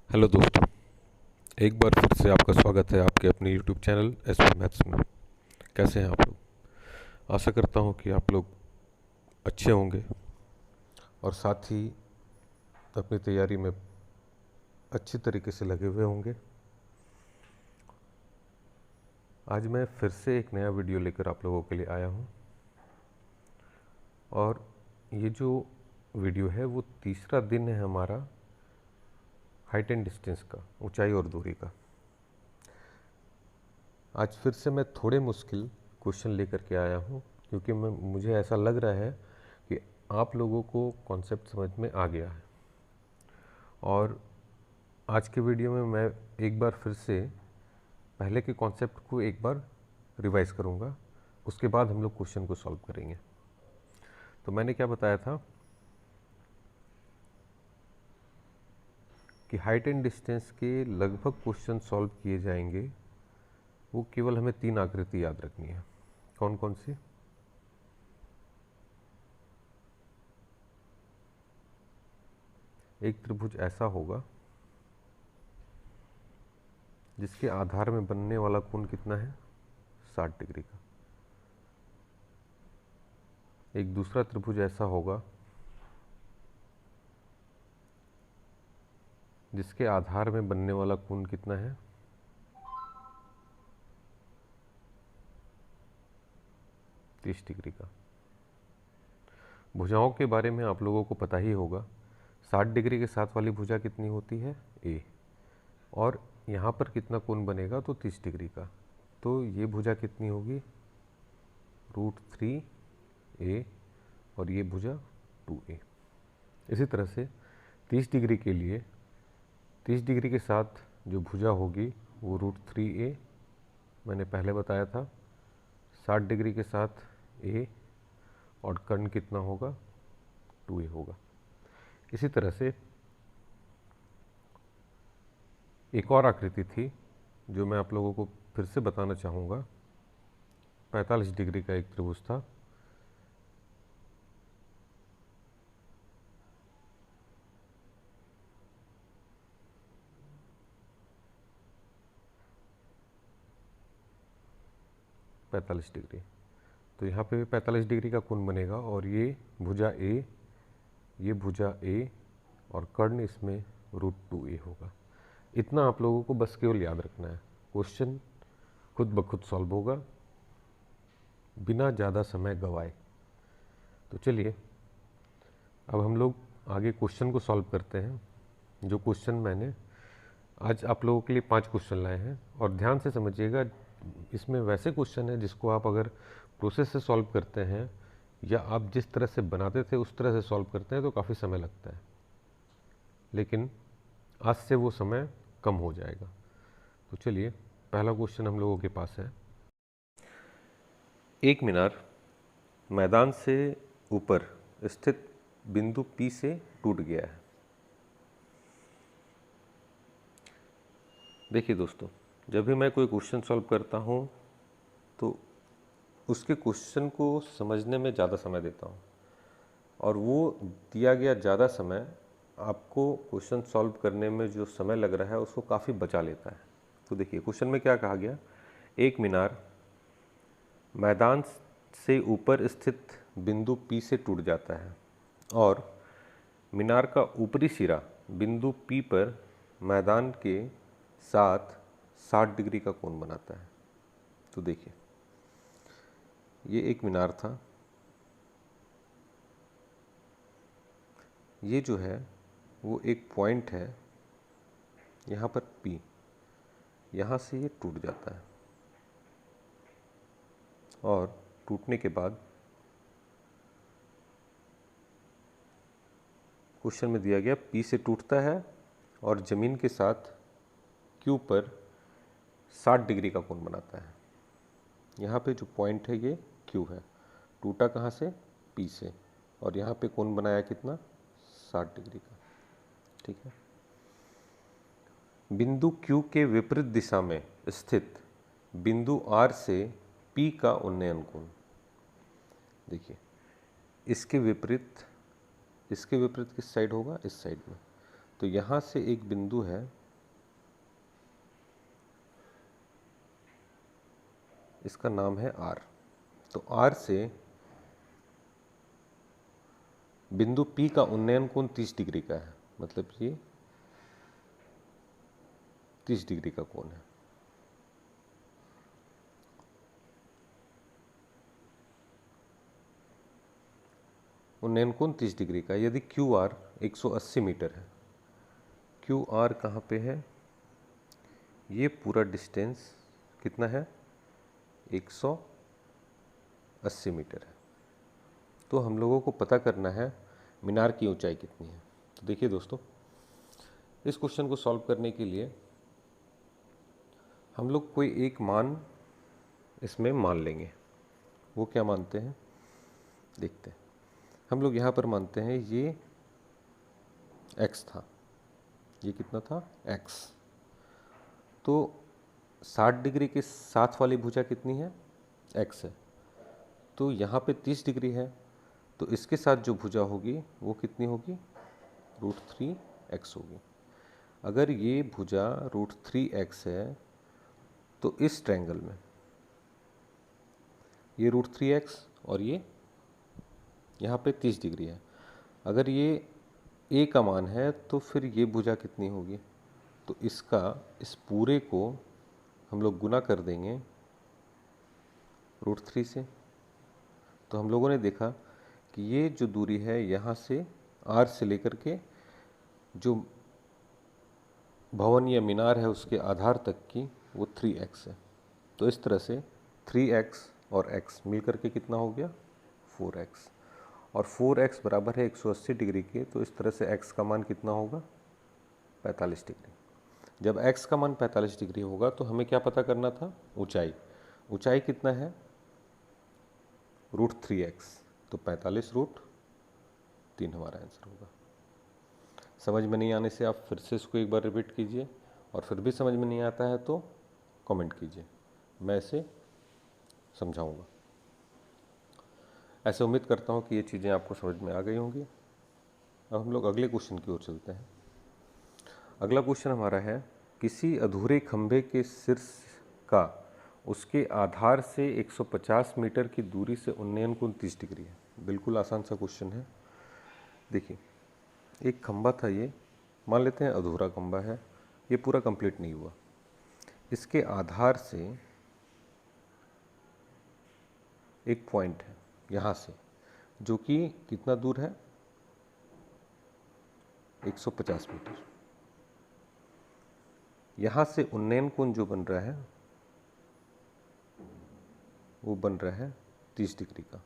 Hello दोस्तों। एक बार फिर से आपका स्वागत है आपके अपने YouTube channel S P maths में। कैसे हैं आप लोग? आशा करता हूं कि आप लोग अच्छे होंगे और साथ ही अपनी तैयारी में अच्छी तरीके से लगे हुए होंगे। आज मैं फिर से एक नया वीडियो लेकर आप लोगों के लिए आया हूं और ये जो वीडियो है वो तीसरा दिन है हमारा हाइट एंड डिस्टेंस का, ऊंचाई और दूरी का। आज फिर से मैं थोड़े मुश्किल क्वेश्चन लेकर के आया हूँ क्योंकि मुझे ऐसा लग रहा है कि आप लोगों को कॉन्सेप्ट समझ में आ गया है। और आज के वीडियो में मैं एक बार फिर से पहले के कॉन्सेप्ट को एक बार रिवाइज करूँगा, उसके बाद हम लोग क्वेश्चन को सॉल्व करेंगे। तो मैंने क्या बताया था कि हाइट एंड डिस्टेंस के लगभग क्वेश्चन सॉल्व किए जाएंगे, वो केवल हमें 3 आकृति याद रखनी है। कौन कौन सी? एक त्रिभुज ऐसा होगा जिसके आधार में बनने वाला कोण कितना है? 60 डिग्री का। एक दूसरा त्रिभुज ऐसा होगा जिसके आधार में बनने वाला कोण कितना है? 30 डिग्री का। भुजाओं के बारे में आप लोगों को पता ही होगा। 60 डिग्री के साथ वाली भुजा कितनी होती है? ए। और यहाँ पर कितना कोण बनेगा? तो 30 डिग्री का। तो ये भुजा कितनी होगी? √3a और ये भुजा 2a। इसी तरह से 30 डिग्री के लिए 30 डिग्री के साथ जो भुजा होगी वो √3a मैंने पहले बताया था। 60 डिग्री के साथ a और कर्ण कितना होगा? 2a होगा। इसी तरह से एक और आकृति थी जो मैं आप लोगों को फिर से बताना चाहूँगा। 45 डिग्री का एक त्रिभुज था। पैंतालीस डिग्री। तो यहाँ पे भी 45 डिग्री का कोण बनेगा और ये भुजा ए, ये भुजा ए और कर्ण इसमें √2a होगा। इतना आप लोगों को बस केवल याद रखना है। क्वेश्चन खुद ब खुद सॉल्व होगा बिना ज़्यादा समय गवाए। तो चलिए अब हम लोग आगे क्वेश्चन को सॉल्व करते हैं। जो क्वेश्चन मैंने आज आप लोगों के लिए 5 क्वेश्चन लाए हैं और ध्यान से समझिएगा। इसमें वैसे क्वेश्चन है जिसको आप अगर प्रोसेस से सॉल्व करते हैं या आप जिस तरह से बनाते थे उस तरह से सॉल्व करते हैं तो काफ़ी समय लगता है, लेकिन आज से वो समय कम हो जाएगा। तो चलिए पहला क्वेश्चन हम लोगों के पास है। एक मीनार मैदान से ऊपर स्थित बिंदु P से टूट गया है। देखिए दोस्तों, जब भी मैं कोई क्वेश्चन सॉल्व करता हूँ तो उसके क्वेश्चन को समझने में ज़्यादा समय देता हूँ और वो दिया गया ज़्यादा समय आपको क्वेश्चन सॉल्व करने में जो समय लग रहा है उसको काफ़ी बचा लेता है। तो देखिए क्वेश्चन में क्या कहा गया। एक मीनार मैदान से ऊपर स्थित बिंदु P से टूट जाता है और मीनार का ऊपरी सिरा बिंदु P पर मैदान के साथ 60 डिग्री का कोण बनाता है। तो देखिए ये एक मीनार था, ये जो है वो एक पॉइंट है यहाँ पर P, यहाँ से ये टूट जाता है और टूटने के बाद क्वेश्चन में दिया गया P से टूटता है और ज़मीन के साथ Q पर 60 डिग्री का कोण बनाता है। यहाँ पे जो पॉइंट है ये Q है, टूटा कहाँ से? P से, और यहाँ पे कोण बनाया कितना? 60 डिग्री का। ठीक है। बिंदु Q के विपरीत दिशा में स्थित बिंदु R से P का उन्नयन कोण। देखिए इसके विपरीत किस साइड होगा? इस साइड में। तो यहाँ से एक बिंदु है इसका नाम है R। तो R से बिंदु P का उन्नयन कोण 30 डिग्री का है, मतलब ये 30 डिग्री का कोण है। उन्नयन कोण 30 डिग्री का। यदि QR 180 मीटर है, QR कहाँ पे है, ये पूरा डिस्टेंस कितना है 180 मीटर है। तो हम लोगों को पता करना है मीनार की ऊंचाई कितनी है। तो देखिए दोस्तों, इस क्वेश्चन को सॉल्व करने के लिए हम लोग कोई एक मान इसमें मान लेंगे। वो क्या मानते हैं देखते हैं। हम लोग यहाँ पर मानते हैं ये x था, ये कितना था x। तो 60 डिग्री के साथ वाली भुजा कितनी है x है, तो यहाँ पे 30 डिग्री है, तो इसके साथ जो भुजा होगी वो कितनी होगी √3x होगी। अगर ये भुजा √3x है तो इस ट्रायंगल में ये √3x और ये यहाँ पे 30 डिग्री है। अगर ये a का मान है तो फिर ये भुजा कितनी होगी, तो इसका इस पूरे को हम लोग गुना कर देंगे √3 से। तो हम लोगों ने देखा कि ये जो दूरी है यहाँ से R से लेकर के जो भवन या मीनार है उसके आधार तक की वो 3x है। तो इस तरह से 3x और x मिल करके कितना हो गया 4x, और 4x बराबर है 180 डिग्री के। तो इस तरह से x का मान कितना होगा 45 डिग्री। जब x का मान 45 डिग्री होगा तो हमें क्या पता करना था, ऊंचाई। ऊंचाई कितना है √3x, तो 45√3 हमारा आंसर होगा। समझ में नहीं आने से आप फिर से इसको एक बार रिपीट कीजिए, और फिर भी समझ में नहीं आता है तो कमेंट कीजिए, मैं इसे समझाऊंगा। ऐसे उम्मीद करता हूँ कि ये चीज़ें आपको समझ में आ गई होंगी। अब हम लोग अगले क्वेश्चन की ओर चलते हैं। अगला क्वेश्चन हमारा है, किसी अधूरे खंभे के शीर्ष का उसके आधार से 150 मीटर की दूरी से उन्नयन कोण 30 डिग्री है। बिल्कुल आसान सा क्वेश्चन है। देखिए, एक खंभा था, ये मान लेते हैं अधूरा खंभा है, ये पूरा कंप्लीट नहीं हुआ। इसके आधार से एक पॉइंट है यहाँ से, जो कि कितना दूर है 150 मीटर। यहाँ से उन्नयन कोण जो बन रहा है वो बन रहा है 30 डिग्री का।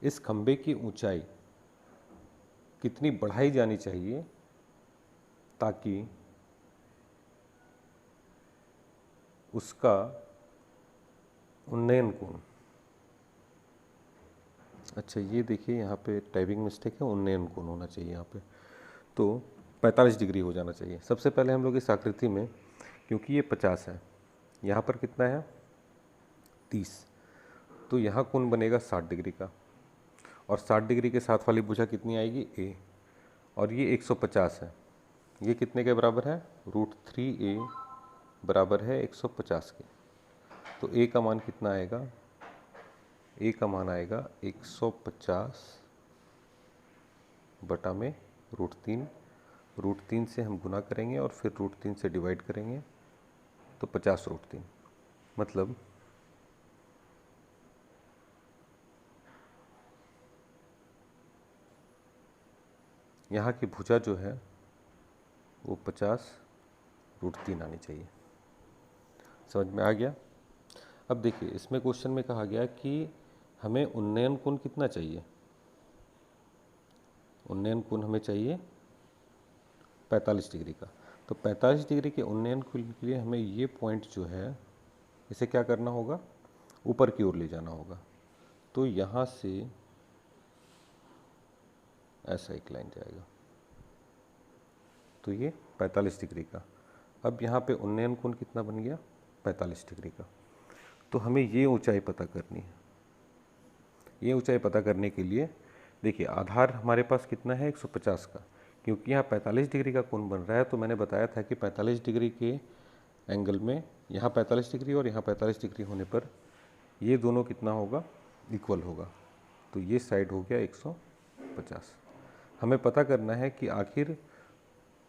इस खंभे की ऊंचाई कितनी बढ़ाई जानी चाहिए ताकि उसका उन्नयन कोण, अच्छा ये देखिए यहाँ पे टाइपिंग मिस्टेक है, उन्नयन कोण होना चाहिए यहाँ पे, तो 45 डिग्री हो जाना चाहिए। सबसे पहले हम लोग इस आकृति में, क्योंकि ये 50 है, यहाँ पर कितना है 30, तो यहाँ कोण बनेगा 60 डिग्री का, और 60 डिग्री के साथ वाली भुजा कितनी आएगी a, और ये 150 है, ये कितने के बराबर है √3a बराबर है 150 के। तो a का मान कितना आएगा, a का मान आएगा 150 बटा में √3। √3 से हम गुना करेंगे और फिर √3 से डिवाइड करेंगे, तो 50√3, मतलब यहाँ की भुजा जो है वो 50√3 आनी चाहिए। समझ में आ गया। अब देखिए, इसमें क्वेश्चन में कहा गया कि हमें उन्नयन कोण कितना चाहिए, उन्नयन कोण हमें चाहिए 45 डिग्री का। तो 45 डिग्री के उन्नयन कोण के लिए हमें ये पॉइंट जो है इसे क्या करना होगा, ऊपर की ओर ले जाना होगा। तो यहाँ से ऐसा एक लाइन जाएगा, तो ये 45 डिग्री का। अब यहाँ पे उन्नयन कोण कितना बन गया 45 डिग्री का। तो हमें ये ऊंचाई पता करनी है। ये ऊंचाई पता करने के लिए देखिए, आधार हमारे पास कितना है 150 का, क्योंकि यहाँ 45 डिग्री का कोण बन रहा है, तो मैंने बताया था कि 45 डिग्री के एंगल में यहाँ 45 डिग्री और यहाँ 45 डिग्री होने पर ये दोनों कितना होगा, इक्वल होगा। तो ये साइड हो गया 150। हमें पता करना है कि आखिर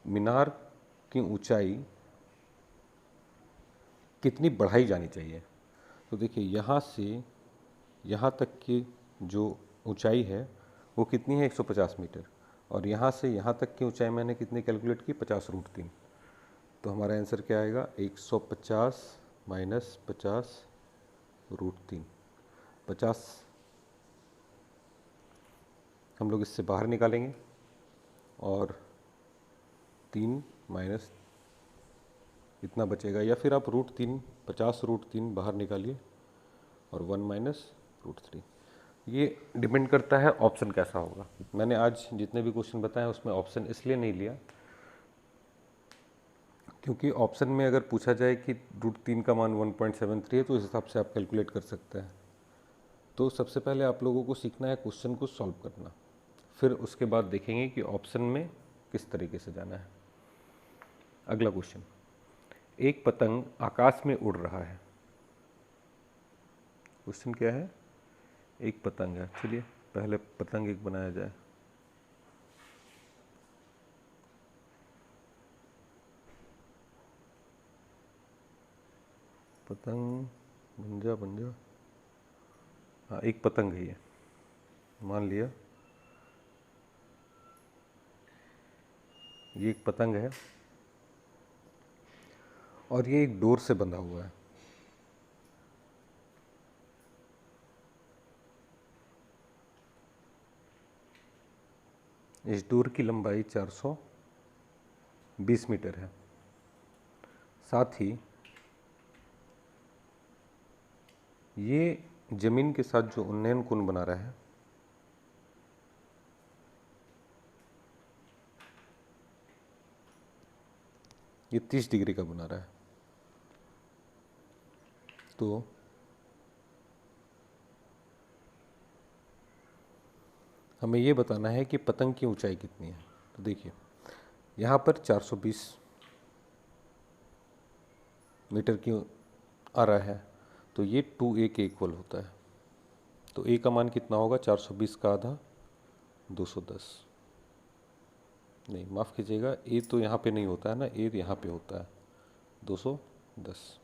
मीनार की ऊंचाई कितनी बढ़ाई जानी चाहिए। तो देखिए यहाँ से यहाँ तक की जो ऊंचाई है वो कितनी है, 150 मीटर, और यहाँ से यहाँ तक की ऊंचाई मैंने कितनी कैलकुलेट की, 50√3। तो हमारा आंसर क्या आएगा, 150 माइनस 50√3। 50 हम लोग इससे बाहर निकालेंगे और 3 माइनस इतना बचेगा, या फिर आप √3 50√3 बाहर निकालिए और 1 माइनस √3। ये डिपेंड करता है ऑप्शन कैसा होगा। मैंने आज जितने भी क्वेश्चन बताए उसमें ऑप्शन इसलिए नहीं लिया क्योंकि ऑप्शन में अगर पूछा जाए कि √3 का मान 1.73 है तो इस हिसाब से आप कैलकुलेट कर सकते हैं। तो सबसे पहले आप लोगों को सीखना है क्वेश्चन को सॉल्व करना, फिर उसके बाद देखेंगे कि ऑप्शन में किस तरीके से जाना है। अगला क्वेश्चन, एक पतंग आकाश में उड़ रहा है। क्वेश्चन क्या है, एक पतंग है। चलिए पहले पतंग एक बनाया जाए। पतंग बन जा। हाँ, एक पतंग है ये, मान लिया ये एक पतंग है और ये एक डोर से बंधा हुआ है। इस डोर की लंबाई 420 मीटर है। साथ ही ये जमीन के साथ जो उन्नयन कोण बना रहा है ये 30 डिग्री का बना रहा है। तो हमें ये बताना है कि पतंग की ऊंचाई कितनी है। तो देखिए यहाँ पर 420 मीटर की आ रहा है, तो ये 2a के इक्वल होता है। तो a का मान कितना होगा, 420 का आधा 210। नहीं माफ़ कीजिएगा, a तो यहाँ पे नहीं होता है ना, a यहाँ पे होता है 210।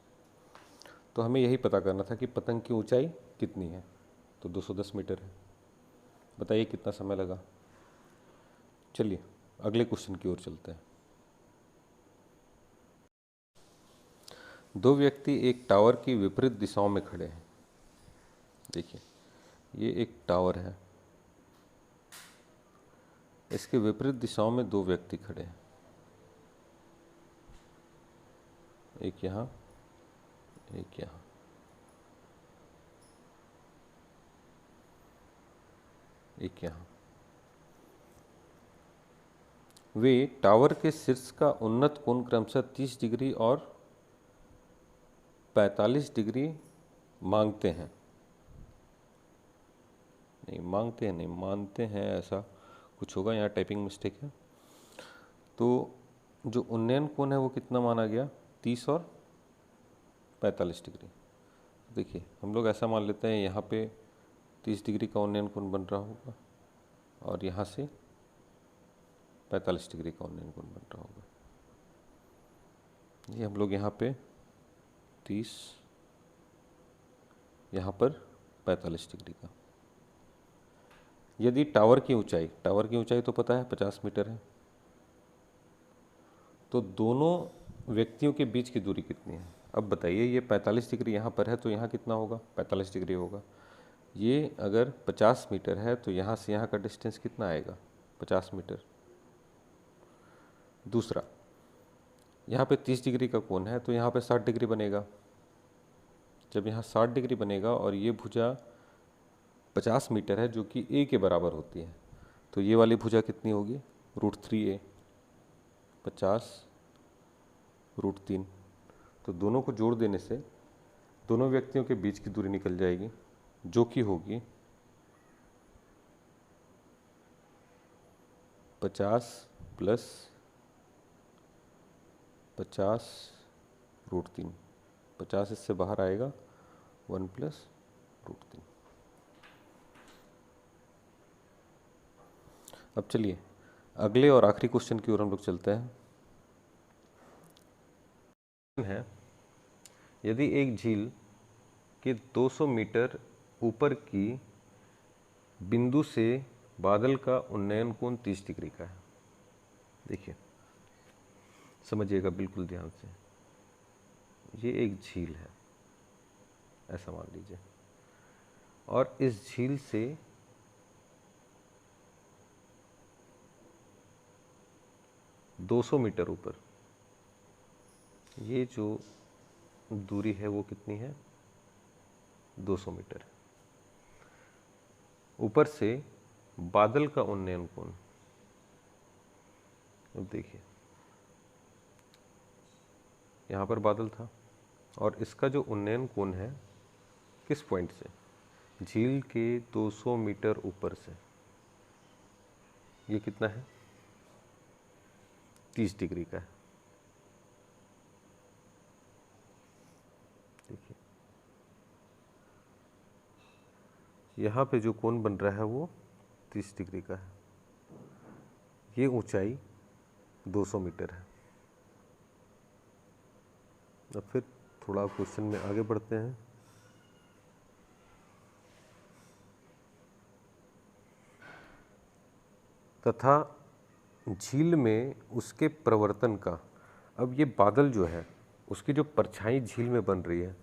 तो हमें यही पता करना था कि पतंग की ऊंचाई कितनी है। तो 210 मीटर है। बताइए कितना समय लगा। चलिए अगले क्वेश्चन की ओर चलते हैं। दो व्यक्ति एक टावर की विपरीत दिशाओं में खड़े हैं। देखिए ये एक टावर है, इसके विपरीत दिशाओं में दो व्यक्ति खड़े हैं, एक यहाँ एक यहाँ। एक यहाँ। वे टावर के शीर्ष का उन्नत कोण क्रमशः 30 डिग्री और 45 डिग्री मांगते हैं। नहीं मांगते हैं, नहीं मानते हैं, ऐसा कुछ होगा, यहाँ टाइपिंग मिस्टेक है। तो जो उन्नयन कोण है वो कितना माना गया, 30 और 45 डिग्री। देखिए हम लोग ऐसा मान लेते हैं यहाँ पे 30 डिग्री का उन्नयन कोण बन रहा होगा और यहाँ से 45 डिग्री का उन्नयन कोण बन रहा होगा। ये हम लोग यहाँ पे 30, यहाँ पर 45 डिग्री का। यदि टावर की ऊंचाई तो पता है 50 मीटर है, तो दोनों व्यक्तियों के बीच की दूरी कितनी है। अब बताइए ये 45 डिग्री यहाँ पर है तो यहाँ कितना होगा, 45 डिग्री होगा। ये अगर 50 मीटर है तो यहाँ से यहाँ का डिस्टेंस कितना आएगा, 50 मीटर। दूसरा, यहाँ पे 30 डिग्री का कोण है तो यहाँ पे 60 डिग्री बनेगा। जब यहाँ 60 डिग्री बनेगा और ये भुजा 50 मीटर है जो कि a के बराबर होती है, तो ये वाली भुजा कितनी होगी, √3a, 50√3। तो दोनों को जोड़ देने से दोनों व्यक्तियों के बीच की दूरी निकल जाएगी जो कि होगी 50 + 50√3। 50 इससे बाहर आएगा, 1 प्लस √3। अब चलिए अगले और आखिरी क्वेश्चन की ओर हम लोग चलते हैं। है यदि एक झील के 200 मीटर ऊपर की बिंदु से बादल का उन्नयन कोण 30 डिग्री का है। देखिए समझिएगा बिल्कुल ध्यान से, ये एक झील है ऐसा मान लीजिए, और इस झील से दो मीटर ऊपर ये जो दूरी है वो कितनी है, 200 मीटर। ऊपर से बादल का उन्नयन कोण, अब देखिए यहाँ पर बादल था और इसका जो उन्नयन कोण है किस पॉइंट से, झील के 200 मीटर ऊपर से, ये कितना है, 30 डिग्री का है। देखिए यहाँ पे जो कोण बन रहा है वो 30 डिग्री का है, ये ऊंचाई 200 मीटर है। अब फिर थोड़ा क्वेश्चन में आगे बढ़ते हैं। तथा झील में उसके प्रवर्तन का, अब ये बादल जो है उसकी जो परछाई झील में बन रही है,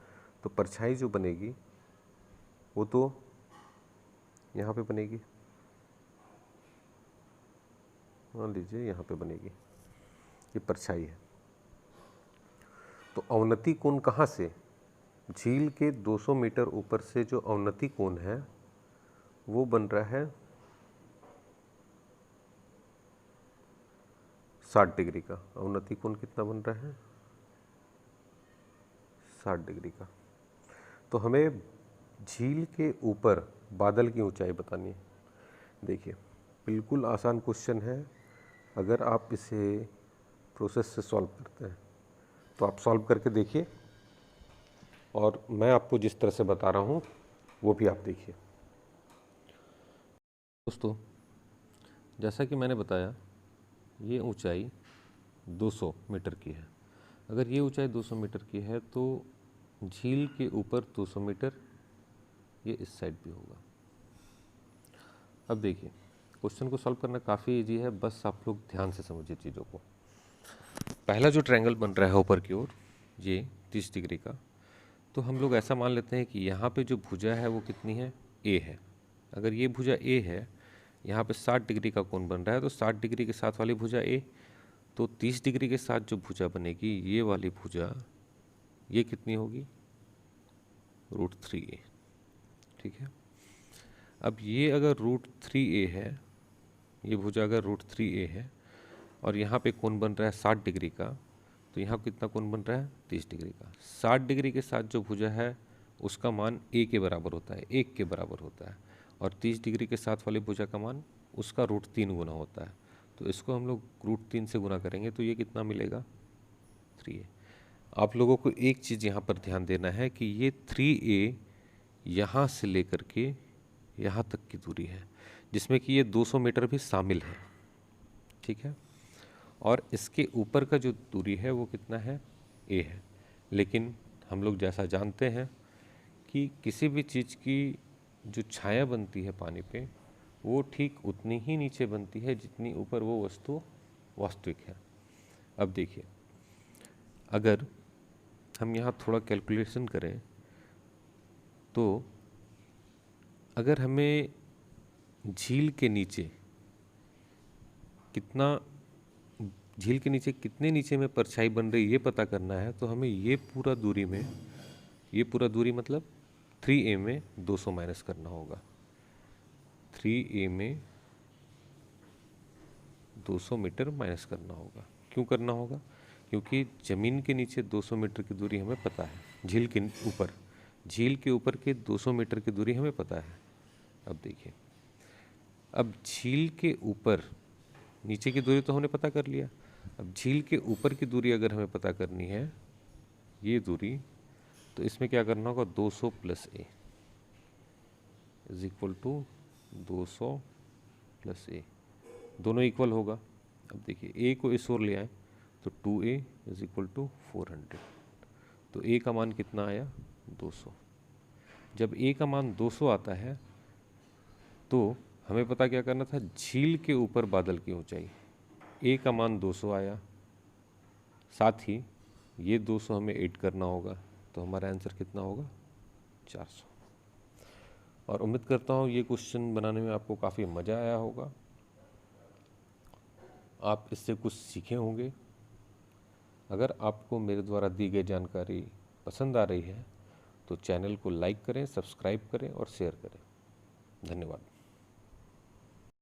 तो परछाई जो बनेगी वो तो यहाँ पे बनेगी, मान लीजिए यहाँ पे बनेगी, ये परछाई है। तो अवनति कोण कहाँ से, झील के 200 मीटर ऊपर से जो अवनति कोण है वो बन रहा है 60 डिग्री का। अवनति कोण कितना बन रहा है, 60 डिग्री का। तो हमें झील के ऊपर बादल की ऊंचाई बतानी है। देखिए बिल्कुल आसान क्वेश्चन है, अगर आप इसे प्रोसेस से सॉल्व करते हैं तो आप सॉल्व करके देखिए, और मैं आपको जिस तरह से बता रहा हूँ वो भी आप देखिए। दोस्तों जैसा कि मैंने बताया ये ऊंचाई 200 मीटर की है। अगर ये ऊंचाई 200 मीटर की है तो झील के ऊपर 200 मीटर, ये इस साइड भी होगा। अब देखिए क्वेश्चन को सॉल्व करना काफ़ी इजी है, बस आप लोग ध्यान से समझिए चीज़ों को। पहला जो ट्रायंगल बन रहा है ऊपर की ओर, ये 30 डिग्री का, तो हम लोग ऐसा मान लेते हैं कि यहाँ पे जो भुजा है वो कितनी है, ए है। अगर ये भुजा ए है, यहाँ पे 60 डिग्री का कोण बन रहा है, तो 60 डिग्री के साथ वाली भुजा ए, तो 30 डिग्री के साथ जो भुजा बनेगी ये वाली भुजा, ये कितनी होगी, √3a। ठीक है, अब ये अगर √3a है, ये भुजा अगर √3a है और यहाँ पे कोण बन रहा है 60 डिग्री का, तो यहाँ कितना कोण बन रहा है, 30 डिग्री का। 60 डिग्री के साथ जो भुजा है उसका मान a के बराबर होता है, 1 के बराबर होता है, और 30 डिग्री के साथ वाली भुजा का मान उसका √3 गुना होता है। तो इसको हम लोग √3 से गुना करेंगे तो ये कितना मिलेगा, 3a। आप लोगों को एक चीज़ यहाँ पर ध्यान देना है कि ये 3a यहाँ से लेकर के यहाँ तक की दूरी है, जिसमें कि ये 200 मीटर भी शामिल है। ठीक है, और इसके ऊपर का जो दूरी है वो कितना है, a है। लेकिन हम लोग जैसा जानते हैं कि किसी भी चीज़ की जो छाया बनती है पानी पे, वो ठीक उतनी ही नीचे बनती है जितनी ऊपर वो वस्तु वास्तविक है। अब देखिए अगर हम यहाँ थोड़ा कैलकुलेशन करें तो अगर हमें झील के नीचे कितने नीचे में परछाई बन रही ये पता करना है, तो हमें ये पूरा दूरी मतलब 3a में 200 माइनस करना होगा। 3a में 200 मीटर माइनस करना होगा। क्यों करना होगा, क्योंकि ज़मीन के नीचे 200 मीटर की दूरी हमें पता है, झील के ऊपर के 200 मीटर की दूरी हमें पता है। अब देखिए, अब झील के ऊपर, नीचे की दूरी तो हमने पता कर लिया, अब झील के ऊपर की दूरी अगर हमें पता करनी है, ये दूरी तो इसमें क्या करना होगा, 200 plus A is equal to 200 plus A, दोनों इक्वल होगा। अब देखिए ए को इस ओर ले आए तो 2a इज इक्वल टू 400, तो ए का मान कितना आया, 200। जब ए का मान 200 आता है तो हमें पता क्या करना था, झील के ऊपर बादल की ऊंचाई। ए का मान 200 आया, साथ ही ये 200 हमें ऐड करना होगा, तो हमारा आंसर कितना होगा, 400। और उम्मीद करता हूँ ये क्वेश्चन बनाने में आपको काफ़ी मज़ा आया होगा, आप इससे कुछ सीखे होंगे। अगर आपको मेरे द्वारा दी गई जानकारी पसंद आ रही है तो चैनल को लाइक करें, सब्सक्राइब करें और शेयर करें। धन्यवाद।